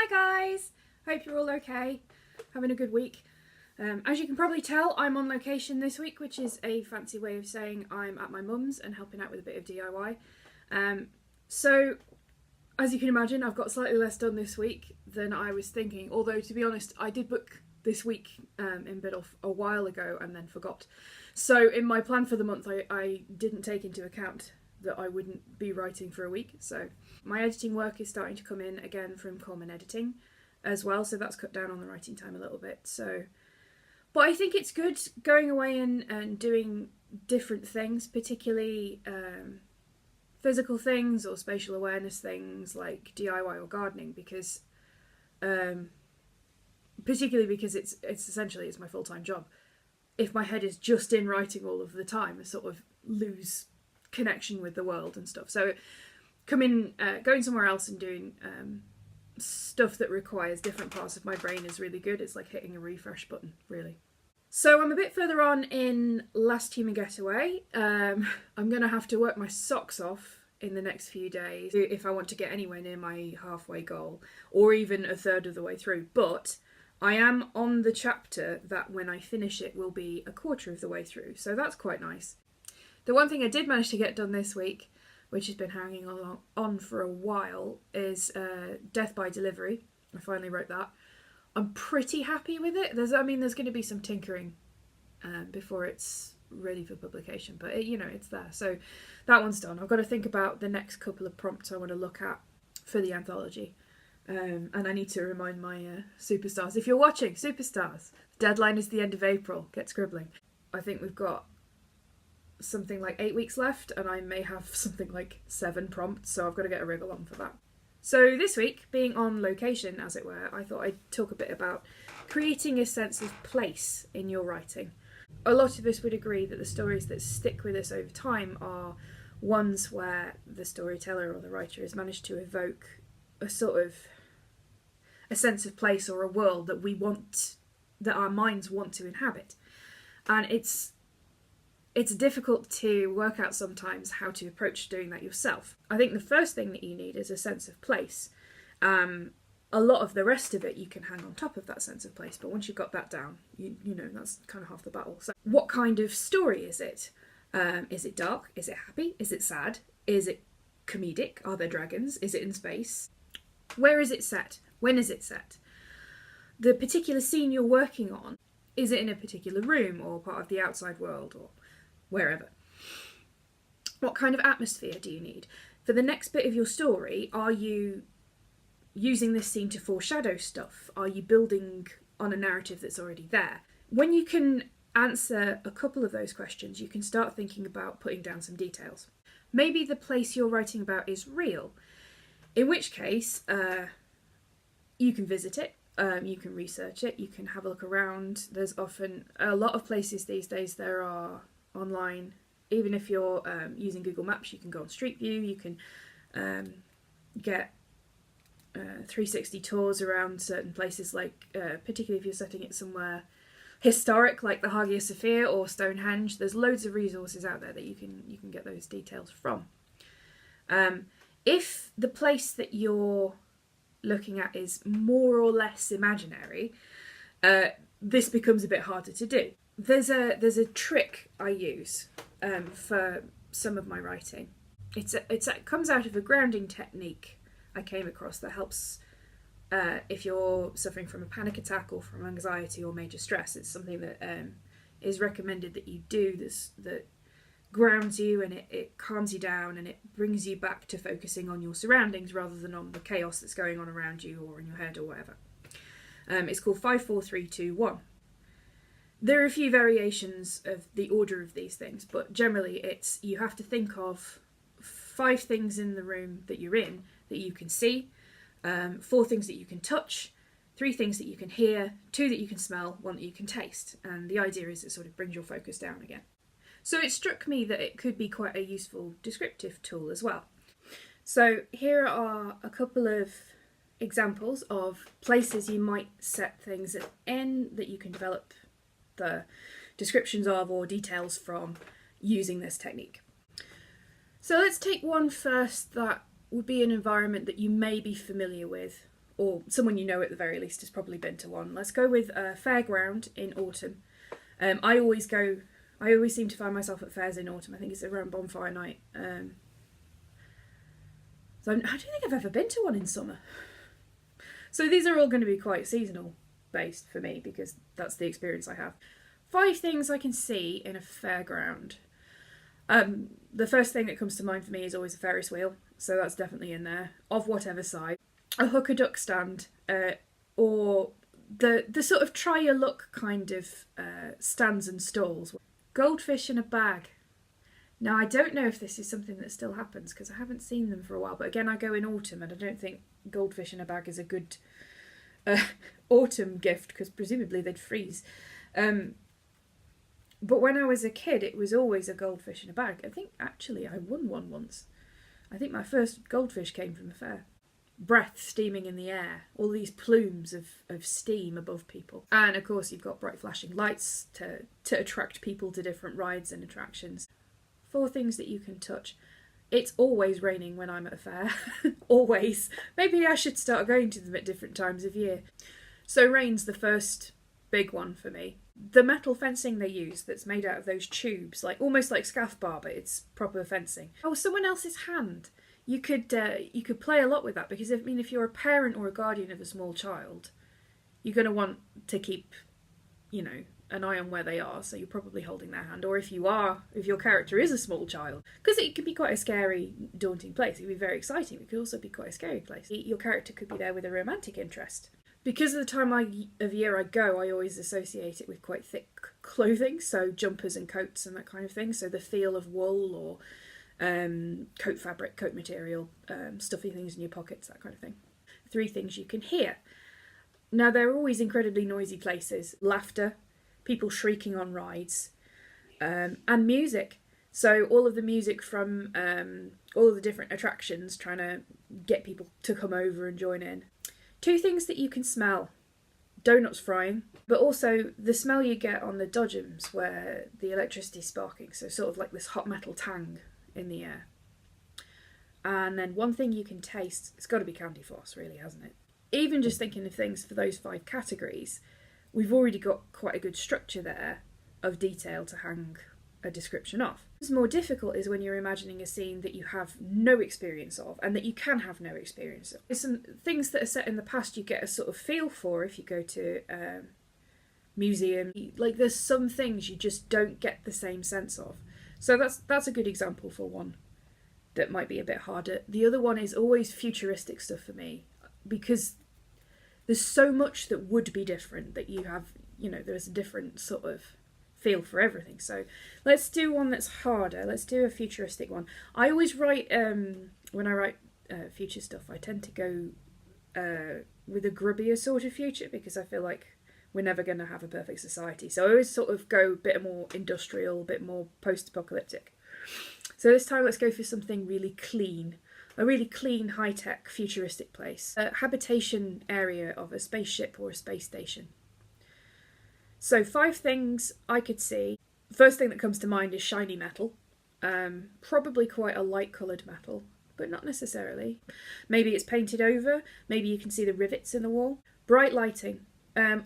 Hi guys! Hope you're all okay, having a good week. As you can probably tell, I'm on location this week, which is a fancy way of saying I'm at my mum's and helping out with a bit of DIY. So, as you can imagine, I've got slightly less done this week than I was thinking, although to be honest, I did book this week in Biddulph a while ago and then forgot. So in my plan for the month, I didn't take into account that I wouldn't be writing for a week. So my editing work is starting to come in again from Coleman Editing as well, so that's cut down on the writing time a little bit. So, but I think it's good going away and doing different things, particularly physical things or spatial awareness things like DIY or gardening, because particularly because it's essentially my full-time job. If my head is just in writing all of the time, I sort of lose connection with the world and stuff. So going somewhere else and doing stuff that requires different parts of my brain is really good. It's like hitting a refresh button, really. So I'm a bit further on in Last Human Getaway. I'm going to have to work my socks off in the next few days if I want to get anywhere near my halfway goal, or even a third of the way through. But I am on the chapter that when I finish it will be a quarter of the way through, so that's quite nice. The one thing I did manage to get done this week, which has been hanging on for a while, is Death by Delivery. I finally wrote that. I'm pretty happy with it. There's going to be some tinkering before it's ready for publication, but it's there. So that one's done. I've got to think about the next couple of prompts I want to look at for the anthology. And I need to remind my superstars. If you're watching, superstars, the deadline is the end of April. Get scribbling. I think we've got something like 8 weeks left, and I may have something like 7 prompts, so I've got to get a wriggle on for that. So this week, being on location, as it were, I thought I'd talk a bit about creating a sense of place in your writing. A lot of us would agree that the stories that stick with us over time are ones where the storyteller or the writer has managed to evoke a sort of a sense of place or a world that our minds want to inhabit. And it's difficult to work out sometimes how to approach doing that yourself. I think the first thing that you need is a sense of place. A lot of the rest of it you can hang on top of that sense of place, but once you've got that down, you know that's kind of half the battle. So what kind of story is it? Is it dark? Is it happy? Is it sad? Is it comedic? Are there dragons? Is it in space? Where is it set? When is it set? The particular scene you're working on, is it in a particular room or part of the outside world or wherever? What kind of atmosphere do you need? For the next bit of your story, are you using this scene to foreshadow stuff? Are you building on a narrative that's already there? When you can answer a couple of those questions, you can start thinking about putting down some details. Maybe the place you're writing about is real, in which case you can visit it, you can research it, you can have a look around. There's often a lot of places these days there are online. Even if you're using Google Maps, you can go on Street View, you can get 360 tours around certain places, like particularly if you're setting it somewhere historic like the Hagia Sophia or Stonehenge. There's loads of resources out there that you can get those details from. If the place that you're looking at is more or less imaginary, this becomes a bit harder to do. There's a trick I use for some of my writing. It comes out of a grounding technique I came across that helps if you're suffering from a panic attack or from anxiety or major stress. It's something that is recommended that you do this, that grounds you and it calms you down and it brings you back to focusing on your surroundings rather than on the chaos that's going on around you or in your head or whatever. It's called 5, 4, 3, 2, 1. There are a few variations of the order of these things, but generally it's you have to think of 5 things in the room that you're in that you can see, 4 things that you can touch, 3 things that you can hear, 2 that you can smell, 1 that you can taste. And the idea is it sort of brings your focus down again. So it struck me that it could be quite a useful descriptive tool as well. So here are a couple of examples of places you might set things in that you can develop the descriptions of or details from using this technique. So let's take one first that would be an environment that you may be familiar with or someone you know at the very least has probably been to one. Let's go with a fairground in autumn. I always seem to find myself at fairs in autumn. I think it's around bonfire night. So I don't think I've ever been to one in summer. So these are all going to be quite seasonal based for me because that's the experience I have. 5 things I can see in a fairground. The first thing that comes to mind for me is always a Ferris wheel, so that's definitely in there, of whatever side. A hooker duck stand, or the sort of try your luck kind of stands and stalls. Goldfish in a bag. Now, I don't know if this is something that still happens because I haven't seen them for a while, but again, I go in autumn and I don't think goldfish in a bag is a good autumn gift because presumably they'd freeze. But when I was a kid, it was always a goldfish in a bag. I think actually I won one once. I think my first goldfish came from a fair. Breath steaming in the air, all these plumes of steam above people. And of course you've got bright flashing lights to attract people to different rides and attractions. 4 things that you can touch. It's always raining when I'm at a fair. Always. Maybe I should start going to them at different times of year. So rain's the first big one for me. The metal fencing they use that's made out of those tubes, like almost like scaff bar, but it's proper fencing. Oh, someone else's hand. You could play a lot with that because if you're a parent or a guardian of a small child, you're going to want to keep, an eye on where they are. So you're probably holding their hand. Or if your character is a small child, because it could be quite a scary, daunting place. It could be very exciting. It could also be quite a scary place. Your character could be there with a romantic interest. Because of the time of year I go, I always associate it with quite thick clothing, so jumpers and coats and that kind of thing. So the feel of wool or coat fabric, coat material, stuffy things in your pockets, that kind of thing. 3 things you can hear. Now, they're always incredibly noisy places. Laughter, people shrieking on rides, and music. So all of the music from all of the different attractions, trying to get people to come over and join in. 2 things that you can smell. Donuts frying, but also the smell you get on the dodgems where the electricity's sparking, so sort of like this hot metal tang in the air. And then 1 thing you can taste, it's got to be candy floss, really, hasn't it? Even just thinking of things for those 5 categories, we've already got quite a good structure there of detail to hang a description off. What's more difficult is when you're imagining a scene that you have no experience of and that you can have no experience of. There's some things that are set in the past you get a sort of feel for if you go to a museum. Like there's some things you just don't get the same sense of. So that's a good example for one that might be a bit harder. The other one is always futuristic stuff for me because there's so much that would be different that you have, there's a different sort of feel for everything. So let's do one that's harder. Let's do a futuristic one. I always write, when I write future stuff, I tend to go with a grubbier sort of future because I feel like we're never going to have a perfect society. So I always sort of go a bit more industrial, a bit more post-apocalyptic. So this time let's go for something really clean. A really clean, high-tech, futuristic place. A habitation area of a spaceship or a space station. So 5 things I could see. First thing that comes to mind is shiny metal. Probably quite a light-coloured metal, but not necessarily. Maybe it's painted over. Maybe you can see the rivets in the wall. Bright lighting.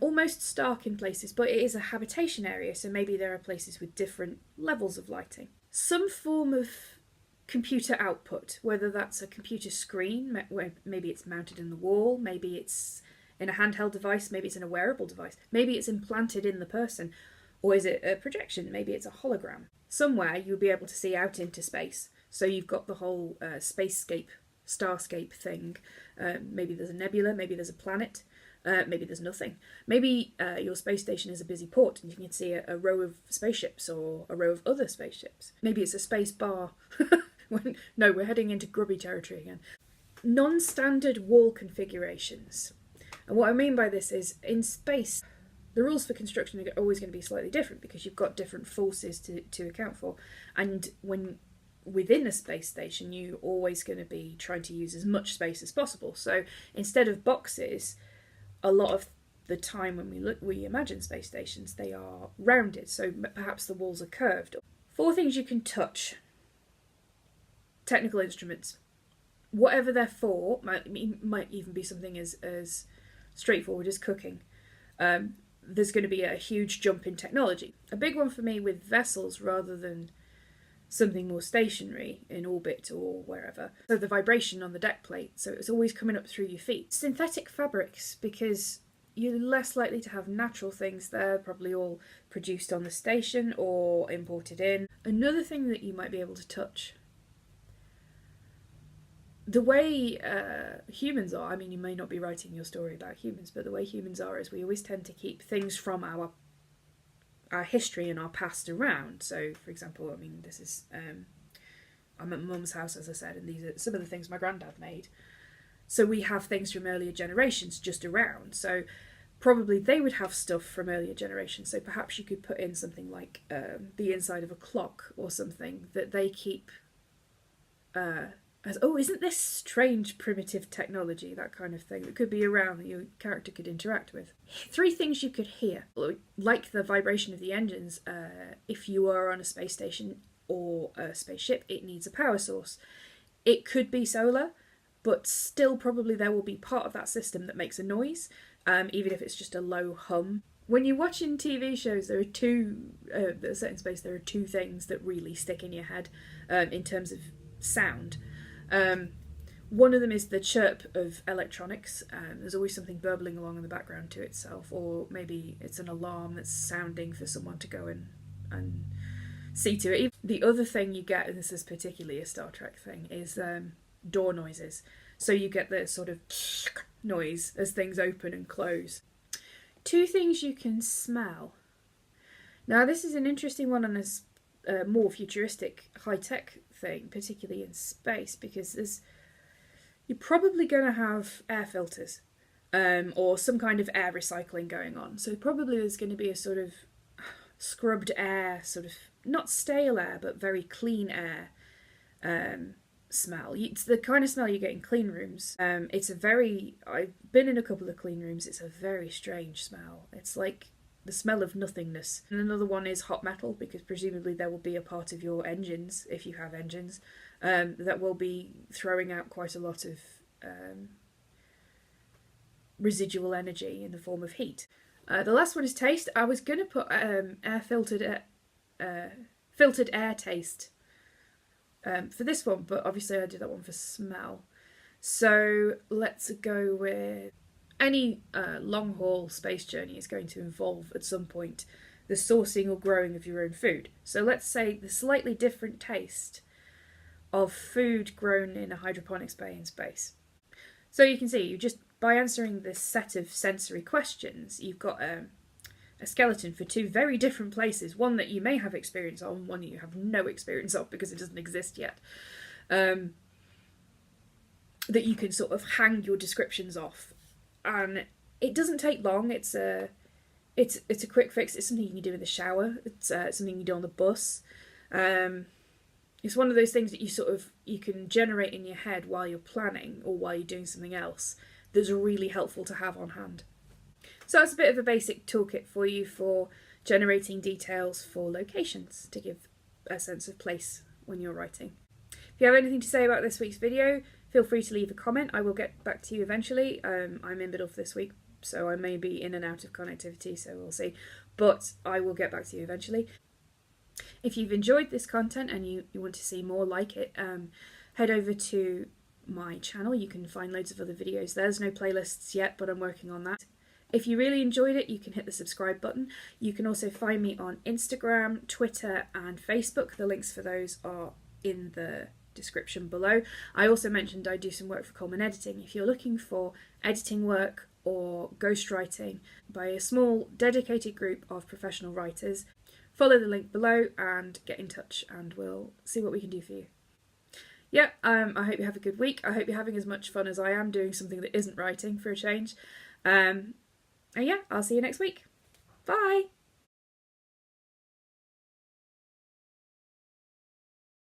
Almost stark in places, but it is a habitation area, so maybe there are places with different levels of lighting. Some form of computer output, whether that's a computer screen, where maybe it's mounted in the wall, maybe it's in a handheld device, maybe it's in a wearable device, maybe it's implanted in the person, or is it a projection, maybe it's a hologram. Somewhere you'll be able to see out into space, so you've got the whole spacescape, starscape thing. Maybe there's a nebula, maybe there's a planet, maybe there's nothing. Maybe your space station is a busy port and you can see a row of spaceships or a row of other spaceships. Maybe it's a space bar. No, we're heading into grubby territory again. Non-standard wall configurations. And what I mean by this is, in space, the rules for construction are always going to be slightly different because you've got different forces to account for. And when within a space station, you're always going to be trying to use as much space as possible. So instead of boxes, a lot of the time when we imagine space stations, they are rounded. So perhaps the walls are curved. 4 things you can touch. Technical instruments. whatever they're for, might even be something as straightforward as cooking. There's going to be a huge jump in technology. A big one for me with vessels rather than something more stationary in orbit or wherever. So the vibration on the deck plate, so it's always coming up through your feet. Synthetic fabrics, because you're less likely to have natural things there, probably all produced on the station or imported in. Another thing that you might be able to touch, the way humans are, I mean, you may not be writing your story about humans, but the way humans are is we always tend to keep things from our history and our past around. So, for example, I mean, this is, I'm at Mum's house, as I said, and these are some of the things my granddad made. So we have things from earlier generations just around. So probably they would have stuff from earlier generations. So perhaps you could put in something like the inside of a clock or something that they keep as, oh, isn't this strange primitive technology, that kind of thing that could be around that your character could interact with. 3 things you could hear, like the vibration of the engines. If you are on a space station or a spaceship, it needs a power source. It could be solar, but still probably there will be part of that system that makes a noise, even if it's just a low hum. When you're watching TV shows, there are two, set in space, there are 2 things that really stick in your head in terms of sound. One of them is the chirp of electronics. There's always something burbling along in the background to itself, or maybe it's an alarm that's sounding for someone to go and see to it. The other thing you get, and this is particularly a Star Trek thing, is door noises. So you get the sort of noise as things open and close. 2 things you can smell. Now this is an interesting one on a more futuristic high-tech thing, particularly in space, because you're probably going to have air filters or some kind of air recycling going on. So probably there's going to be a sort of scrubbed air, sort of not stale air, but very clean air smell. It's the kind of smell you get in clean rooms. I've been in a couple of clean rooms. It's a very strange smell. It's like the smell of nothingness. And another one is hot metal, because presumably there will be a part of your engines, if you have engines, that will be throwing out quite a lot of residual energy in the form of heat. The last one is taste. I was going to put filtered air taste for this one, but obviously I did that one for smell. So let's go with any long-haul space journey is going to involve at some point the sourcing or growing of your own food. So let's say the slightly different taste of food grown in a hydroponics bay in space. So you can see, you just by answering this set of sensory questions, you've got a skeleton for 2 very different places, one that you may have experience of and one that you have no experience of because it doesn't exist yet, that you can sort of hang your descriptions off. And it doesn't take long. It's a quick fix. It's something you can do in the shower. It's something you do on the bus. It's one of those things that you can generate in your head while you're planning or while you're doing something else that's really helpful to have on hand. So that's a bit of a basic toolkit for you for generating details for locations to give a sense of place when you're writing. If you have anything to say about this week's video, feel free to leave a comment. I will get back to you eventually. I'm in Biddulph this week, so I may be in and out of connectivity, so we'll see. But I will get back to you eventually. If you've enjoyed this content and you want to see more like it, head over to my channel. You can find loads of other videos. There's no playlists yet, but I'm working on that. If you really enjoyed it, you can hit the subscribe button. You can also find me on Instagram, Twitter and Facebook. The links for those are in the description below. I also mentioned I do some work for Coleman Editing. If you're looking for editing work or ghostwriting by a small dedicated group of professional writers, follow the link below and get in touch and we'll see what we can do for you. Yeah, I hope you have a good week. I hope you're having as much fun as I am doing something that isn't writing for a change. And yeah, I'll see you next week. Bye!